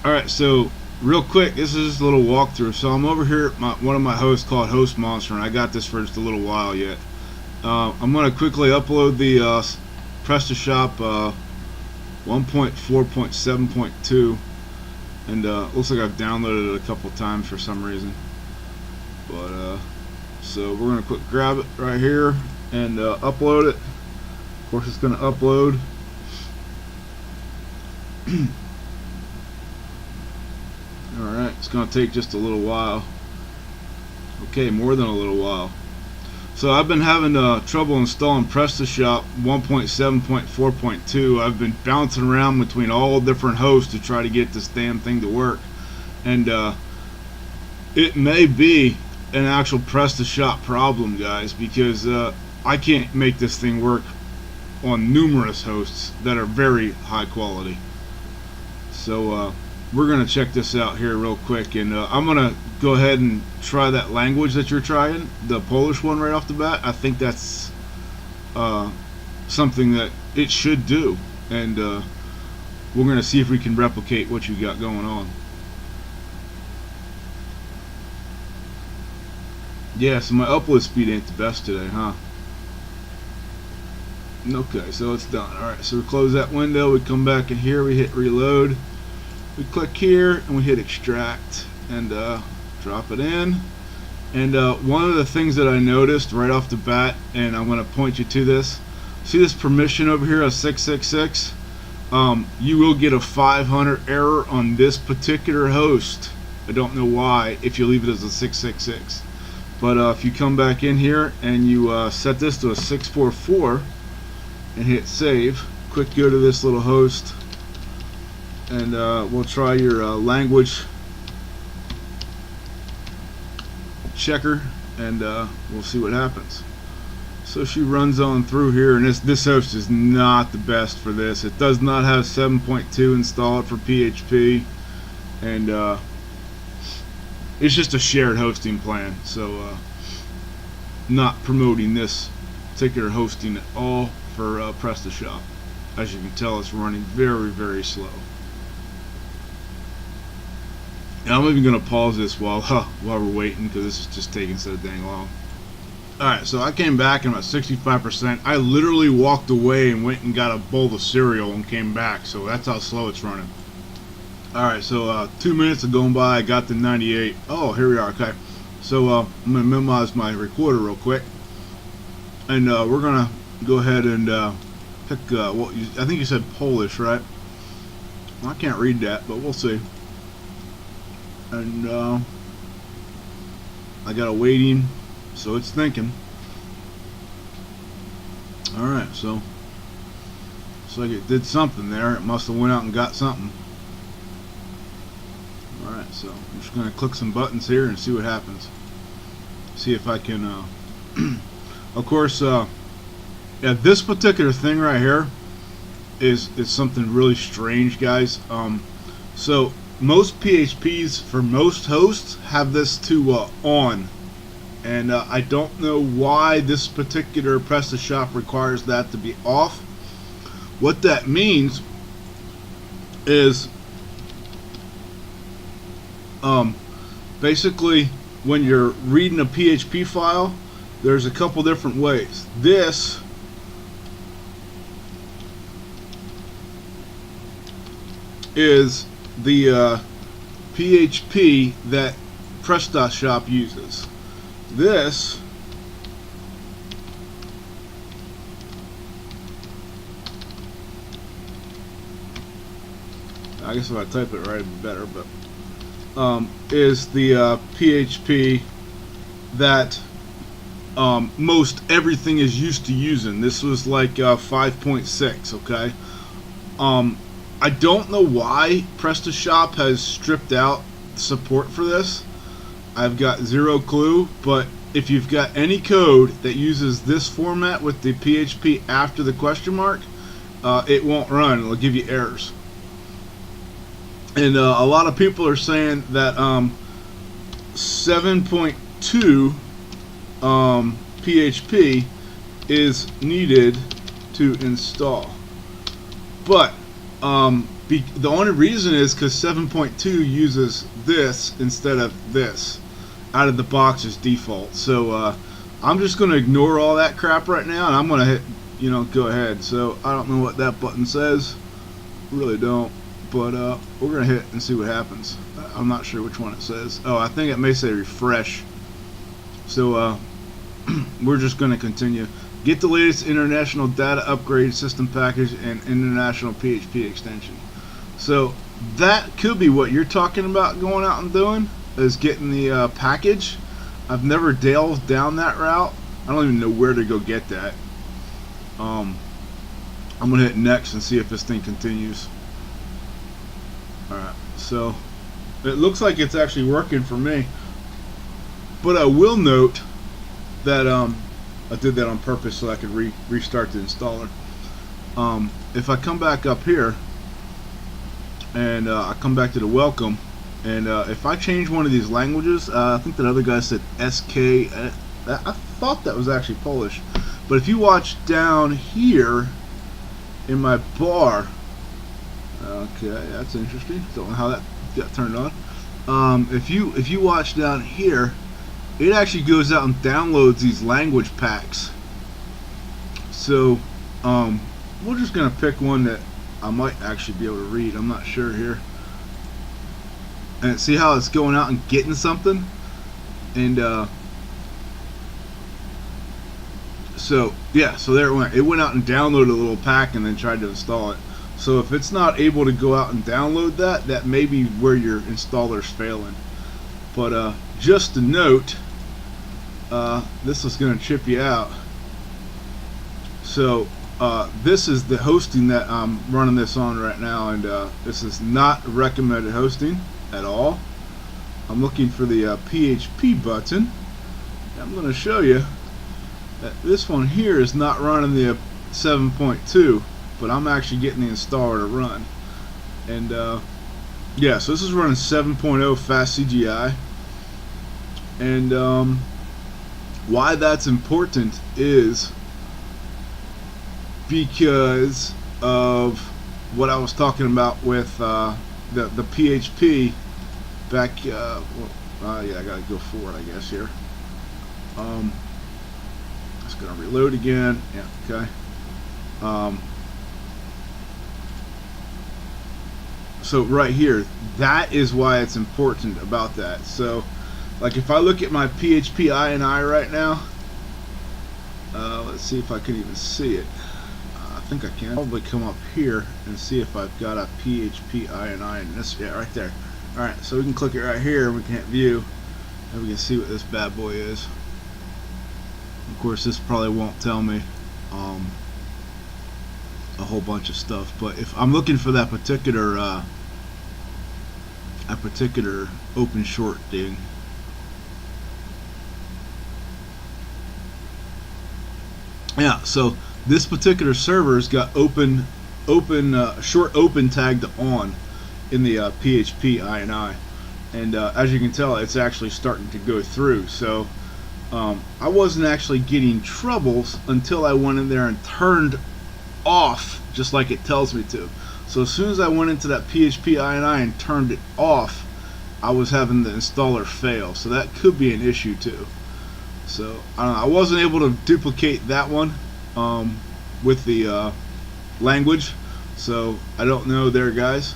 Alright, so real quick, this is just a little walkthrough. So I'm over here at one of my hosts called Host Monster, and I got this for just a little while yet. I'm going to quickly upload the PrestaShop 1.4.7.2, and looks like I've downloaded it a couple times for some reason. But so we're going to quick grab it right here and upload it. Of course, it's going to upload. Alright, it's going to take just a little while. Okay, more than a little while. So I've been having trouble installing PrestaShop 1.7.4.2. I've been bouncing around between all different hosts to try to get this damn thing to work. And it may be an actual PrestaShop problem, guys, because I can't make this thing work on numerous hosts that are very high quality. So we're going to check this out here real quick, and I'm going to go ahead and try that Langauge that you're trying, the Polish one right off the bat. I think that's something that it should do, and we're going to see if we can replicate what you got going on. Yeah, so my upload speed ain't the best today, huh? Okay, so it's done. Alright, so we close that window, we come back in here, we hit reload. We click here and we hit extract and drop it in. And one of the things that I noticed right off the bat, and I'm going to point you to this, see this permission over here, a 666? You will get a 500 error on this particular host. I don't know why if you leave it as a 666. But if you come back in here and you set this to a 644 and hit save, quick go to this little host, and we'll try your Langauge checker, and we'll see what happens. So she runs on through here, and this host is not the best for this. It does not have 7.2 installed for PHP, and it's just a shared hosting plan, so not promoting this particular hosting at all for PrestaShop. As you can tell, it's running very, very slow. And I'm even going to pause this while we're waiting, because this is just taking so dang long. Alright, so I came back and I'm at 65%. I literally walked away and went and got a bowl of cereal and came back, so that's how slow it's running. Alright, so 2 minutes have gone by, I got to 98. Oh, here we are, okay. So I'm going to minimize my recorder real quick. And we're going to go ahead and pick, I think you said Polish, right? I can't read that, but we'll see. And I got a waiting, so it's thinking. Alright, so looks like it did something there. It must have went out and got something. Alright, so I'm just going to click some buttons here and see what happens. See if I can of course, yeah, this particular thing right here is something really strange, guys. So most PHPs for most hosts have this to on, and I don't know why this particular PrestaShop requires that to be off. What that means is basically when you're reading a PHP file, there's a couple different ways. This is the PHP that PrestaShop uses. This I guess if I type it right it'd be better, but is the PHP that most everything is used to using. This was like 5.6, okay? I don't know why PrestaShop has stripped out support for this. I've got zero clue, but if you've got any code that uses this format with the PHP after the question mark, it won't run. It'll give you errors. And a lot of people are saying that 7.2 PHP is needed to install. But The only reason is because 7.2 uses this instead of this out of the box as default. So I'm just going to ignore all that crap right now, and I'm going to hit, go ahead. So I don't know what that button says. Really don't. But we're going to hit and see what happens. I'm not sure which one it says. Oh, I think it may say refresh. So we're just going to continue. Get the latest international data upgrade system package and international PHP extension. So that could be what you're talking about going out and doing, is getting the package. I've never delved down that route. I don't even know where to go get that. I'm going to hit next and see if this thing continues. Alright, so it looks like it's actually working for me. But I will note that I did that on purpose so I could restart the installer. If I come back up here and I come back to the welcome, and if I change one of these languages, I think that other guy said SK, I thought that was actually Polish, but if you watch down here in my bar, okay, that's interesting, don't know how that got turned on. If you watch down here, it actually goes out and downloads these language packs. So we're just gonna pick one that I might actually be able to read. I'm not sure here. And see how it's going out and getting something? And so yeah, so there it went. It went out and downloaded a little pack and then tried to install it. So if it's not able to go out and download that, that may be where your installer's failing. But just a note, this is going to chip you out. So this is the hosting that I'm running this on right now, and this is not recommended hosting at all. I'm looking for the PHP button. I'm going to show you that this one here is not running the 7.2, but I'm actually getting the installer to run. And yeah, so this is running 7.0 fast CGI. And why that's important is because of what I was talking about with the PHP back. Yeah, I gotta go forward, I guess here. It's gonna reload again. Yeah, okay. So right here, that is why it's important about that. So, like if I look at my PHP INI right now, let's see if I can even see it. I think I can. Probably come up here and see if I've got a PHP INI in this. Yeah, right there. All right, so we can click it right here, and we can hit view, and we can see what this bad boy is. Of course, this probably won't tell me a whole bunch of stuff, but if I'm looking for that particular open short thing, yeah, so this particular server's got short open tagged on in the PHP INI, and as you can tell, it's actually starting to go through. So I wasn't actually getting troubles until I went in there and turned off just like it tells me to. So as soon as I went into that PHP INI and turned it off, I was having the installer fail. So that could be an issue too. So I don't know, I wasn't able to duplicate that one with the language, so I don't know there, guys.